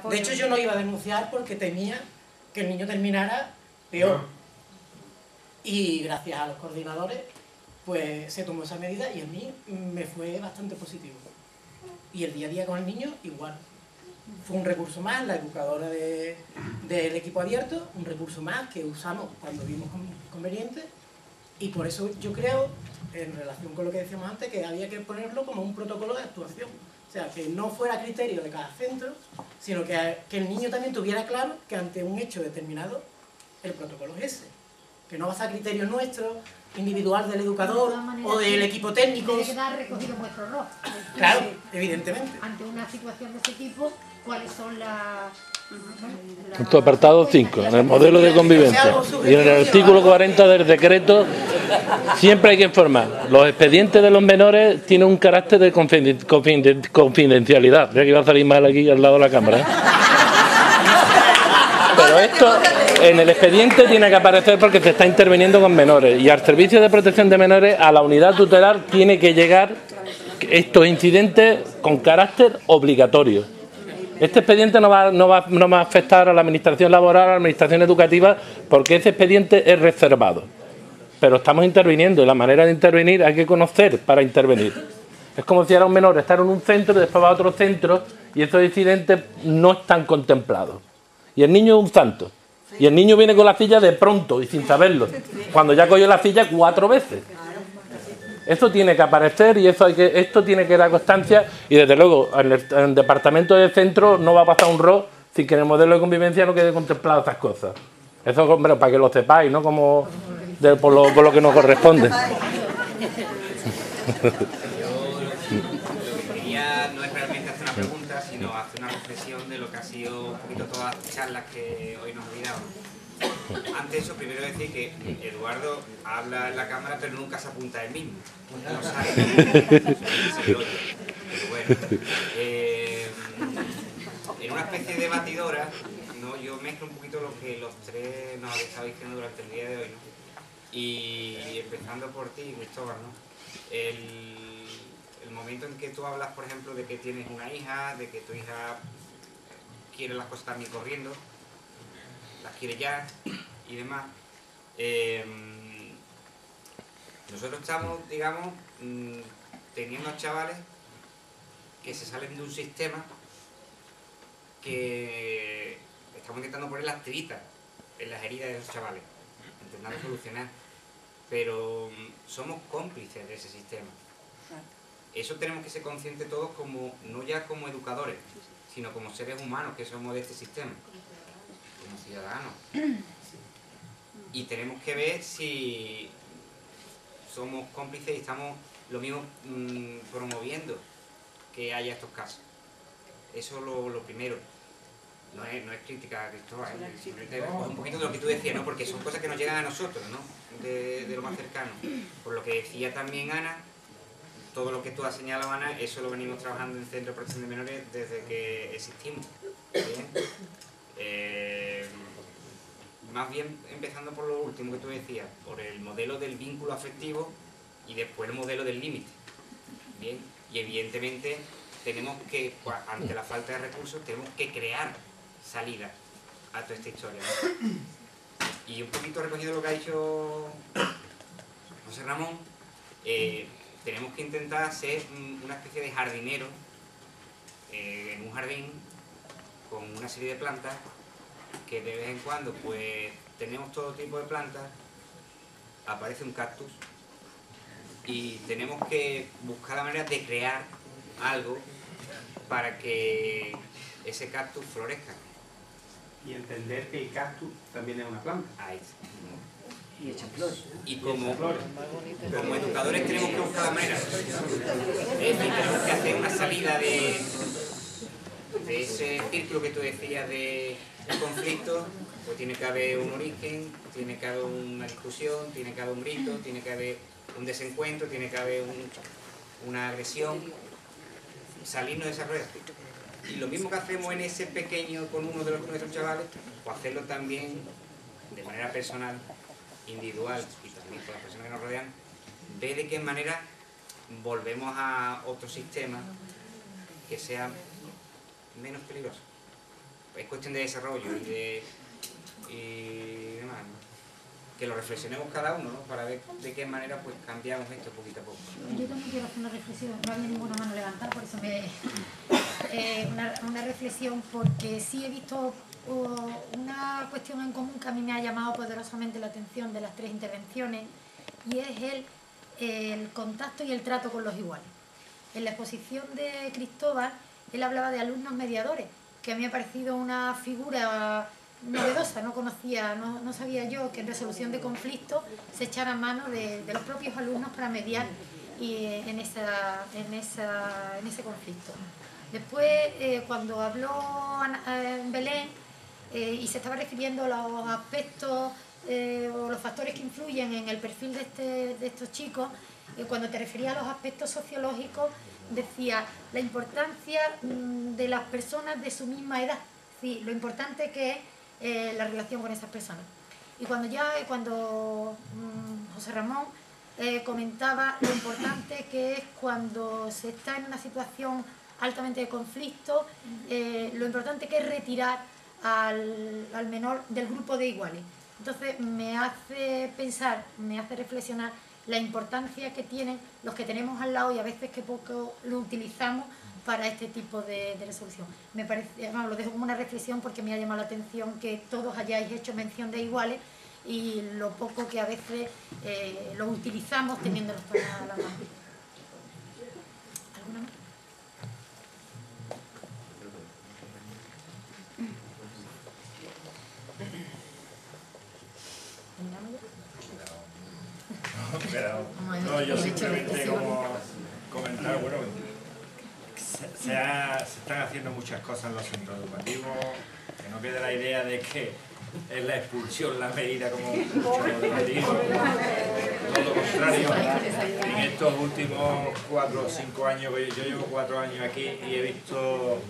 De hecho, yo no iba a denunciar porque temía que el niño terminara peor. Y gracias a los coordinadores, pues se tomó esa medida y a mí me fue bastante positivo. Y el día a día con el niño, igual. Fue un recurso más, la educadora del equipo abierto, un recurso más que usamos cuando vimos conveniente. Y por eso yo creo, en relación con lo que decíamos antes, que había que ponerlo como un protocolo de actuación. O sea, que no fuera criterio de cada centro, sino que el niño también tuviera claro que ante un hecho determinado, el protocolo es ese. Que no va a ser criterio nuestro, individual del educador o del equipo técnico. Tiene que dar recogido en vuestro rol. Claro, evidentemente. Ante una situación de este tipo, ¿cuáles son las...? En tu apartado 5, en el modelo de convivencia y en el artículo 40 del decreto, siempre hay que informar. Los expedientes de los menores tienen un carácter de confidencialidad. Ya que iba a salir mal aquí al lado de la cámara, ¿eh? Pero esto en el expediente tiene que aparecer porque se está interviniendo con menores. Y al Servicio de Protección de Menores, a la unidad tutelar, tiene que llegar estos incidentes con carácter obligatorio. Este expediente no va a afectar a la administración laboral, a la administración educativa, porque ese expediente es reservado. Pero estamos interviniendo y la manera de intervenir hay que conocer para intervenir. Es como si era un menor estar en un centro y después va a otro centro y esos incidentes no están contemplados. Y el niño es un santo. Y el niño viene con la silla de pronto y sin saberlo, cuando ya cogió la silla 4 veces. Eso tiene que aparecer y esto tiene que dar constancia y desde luego en el departamento del centro no va a pasar un RO sin que en el modelo de convivencia no quede contemplado esas cosas. Eso, hombre, para que lo sepáis, ¿no? Como por lo que nos corresponde. Yo lo que quería no es realmente hacer una pregunta, sino hacer una reflexión de lo que ha sido un poquito todas las charlas que hoy nos han dado. Antes de eso, primero decir que Eduardo habla en la cámara, pero nunca se apunta a él mismo. No sabe. Pero bueno, en una especie de batidora, ¿no? Yo mezclo un poquito lo que los tres nos habéis estado diciendo durante el día de hoy, ¿no? Y empezando por ti, Cristóbal, ¿no? El momento en que tú hablas, por ejemplo, de que tienes una hija, de que tu hija quiere las cosas también corriendo, las quiere ya y demás. Nosotros estamos, digamos, teniendo chavales que se salen de un sistema que estamos intentando poner las tiritas en las heridas de esos chavales, intentando solucionar, pero somos cómplices de ese sistema. Eso tenemos que ser conscientes todos, como no ya como educadores, sino como seres humanos que somos de este sistema, como ciudadanos. Y tenemos que ver si somos cómplices y estamos lo mismo promoviendo que haya estos casos. Eso es lo primero. No es crítica, Cristóbal, simplemente un poquito de lo que tú decías, ¿no? Porque son cosas que nos llegan a nosotros, ¿no? De lo más cercano. Por lo que decía también Ana, todo lo que tú has señalado, Ana, eso lo venimos trabajando en el Centro de Protección de Menores desde que existimos. ¿Bien? Más bien empezando por lo último que tú decías, por el modelo del vínculo afectivo y después el modelo del límite. Bien, y evidentemente tenemos que, pues, ante la falta de recursos, tenemos que crear salida a toda esta historia, ¿no? Y un poquito recogido lo que ha dicho José Ramón, tenemos que intentar ser una especie de jardinero en un jardín con una serie de plantas que de vez en cuando pues tenemos todo tipo de plantas, aparece un cactus y tenemos que buscar la manera de crear algo para que ese cactus florezca. Y entender que el cactus también es una planta. Ahí. Y echa flores. Y como educadores tenemos que buscar la manera. Tenemos que hacer una salida de ese círculo que tú decías de conflicto, pues tiene que haber un origen, tiene que haber una discusión, tiene que haber un grito, tiene que haber un desencuentro, tiene que haber una agresión, salirnos de esa rueda. Y lo mismo que hacemos en ese pequeño con uno de nuestros chavales, pues hacerlo también de manera personal, individual y también con las personas que nos rodean, ver de qué manera volvemos a otro sistema que sea menos peligroso. es cuestión de desarrollo y demás, ¿no? Que lo reflexionemos cada uno, ¿no? Para ver de qué manera pues cambiamos esto poquito a poco. Yo también quiero hacer una reflexión, no había ninguna mano levantada, por eso una reflexión, porque sí he visto una cuestión en común que a mí me ha llamado poderosamente la atención de las tres intervenciones, y es el contacto y el trato con los iguales. En la exposición de Cristóbal, él hablaba de alumnos mediadores, que a mí me ha parecido una figura novedosa, no conocía, no sabía yo que en resolución de conflictos se echara mano de los propios alumnos para mediar en ese conflicto. Después, cuando habló Belén y se estaba refiriendo a los aspectos o los factores que influyen en el perfil de estos chicos, cuando te refería a los aspectos sociológicos, decía la importancia de las personas de su misma edad, sí, lo importante que es la relación con esas personas. Y cuando José Ramón comentaba lo importante que es cuando se está en una situación altamente de conflicto, lo importante que es retirar al menor del grupo de iguales. Entonces me hace pensar, me hace reflexionar la importancia que tienen los que tenemos al lado y a veces que poco lo utilizamos para este tipo de resolución. Me parece, lo dejo como una reflexión porque me ha llamado la atención que todos hayáis hecho mención de iguales y lo poco que a veces los utilizamos teniéndolos para la mano. ¿Alguna más? No, yo simplemente como comentar, bueno, se están haciendo muchas cosas en los centros educativos, que no quede la idea de que es la expulsión la medida como mucho debatido, todo lo contrario. En estos últimos 4 o 5 años, yo llevo 4 años aquí y he visto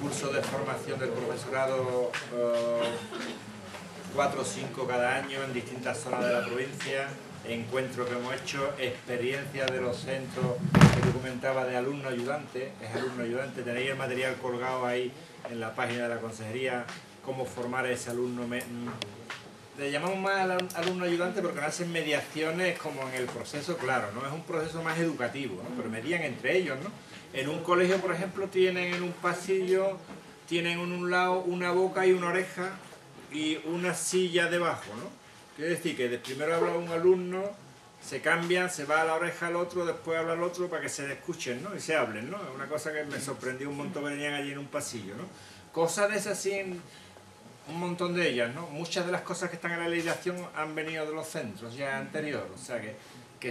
cursos de formación del profesorado 4 o 5 cada año en distintas zonas de la provincia, encuentros que hemos hecho, experiencias de los centros que documentaba de alumno ayudante, es alumno ayudante, tenéis el material colgado ahí en la página de la consejería, cómo formar a ese alumno. Le llamamos más alumno ayudante porque no hacen mediaciones como en el proceso, claro, ¿no? Es un proceso más educativo, ¿no? Pero median entre ellos, ¿no? En un colegio, por ejemplo, tienen en un pasillo, tienen en un lado una boca y una oreja y una silla debajo, ¿no? Quiere decir que primero habla un alumno, se cambian, se va a la oreja al otro, después habla al otro para que se escuchen, ¿no? Y se hablen, ¿no? Es una cosa que me sorprendió un montón que venían allí en un pasillo, ¿no? Cosas de esas sí, un montón de ellas, ¿no? Muchas de las cosas que están en la legislación han venido de los centros ya anteriores, o sea que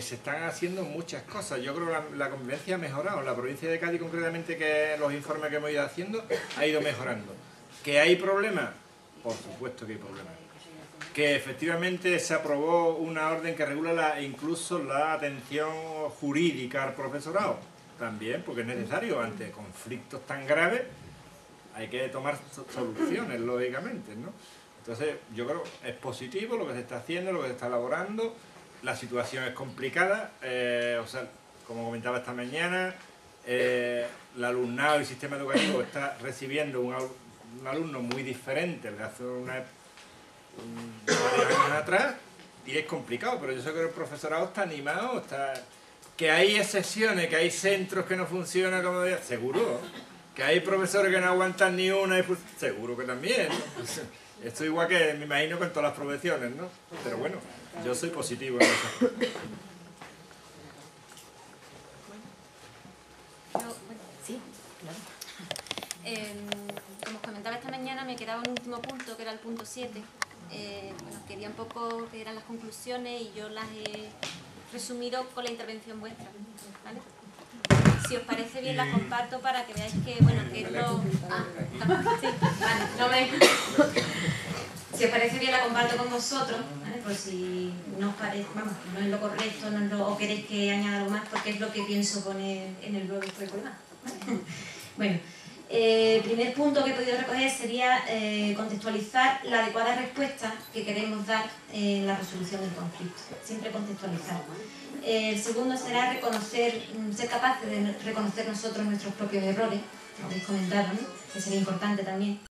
se están haciendo muchas cosas. Yo creo que la convivencia ha mejorado. En la provincia de Cádiz, concretamente, que los informes que hemos ido haciendo, ha ido mejorando. ¿Que hay problemas? Por supuesto que hay problemas. Que efectivamente se aprobó una orden que regula incluso la atención jurídica al profesorado. También, porque es necesario, ante conflictos tan graves, hay que tomar soluciones, lógicamente, ¿no? Entonces, yo creo que es positivo lo que se está haciendo, lo que se está elaborando. La situación es complicada, o sea, como comentaba esta mañana, el alumnado y el sistema educativo está recibiendo un alumno muy diferente de hace varios años atrás, y es complicado, pero yo sé que el profesorado está animado, que hay excepciones, que hay centros que no funcionan como debía, seguro, que hay profesores que no aguantan ni una, seguro que también, ¿no? Esto igual que me imagino con todas las profesiones, ¿no? Pero bueno, yo soy positivo en eso. Sí, claro. Como os comentaba esta mañana, me quedaba un último punto, que era el punto 7. Bueno, quería un poco que eran las conclusiones y yo las he resumido con la intervención vuestra, ¿vale? Si os parece bien, las comparto para que veáis que, bueno, que es lo... sí, vale, no me... Si os parece bien, la comparto con vosotros, ¿vale? Por si no os parece, vamos, no es lo correcto, no es lo, o queréis que añada algo más, porque es lo que pienso poner en el blog después del demás, ¿vale? Bueno, primer punto que he podido recoger sería contextualizar la adecuada respuesta que queremos dar en la resolución del conflicto. Siempre contextualizar. El segundo será reconocer, ser capaces de reconocer nosotros nuestros propios errores, como habéis comentado, ¿no? Que sería importante también.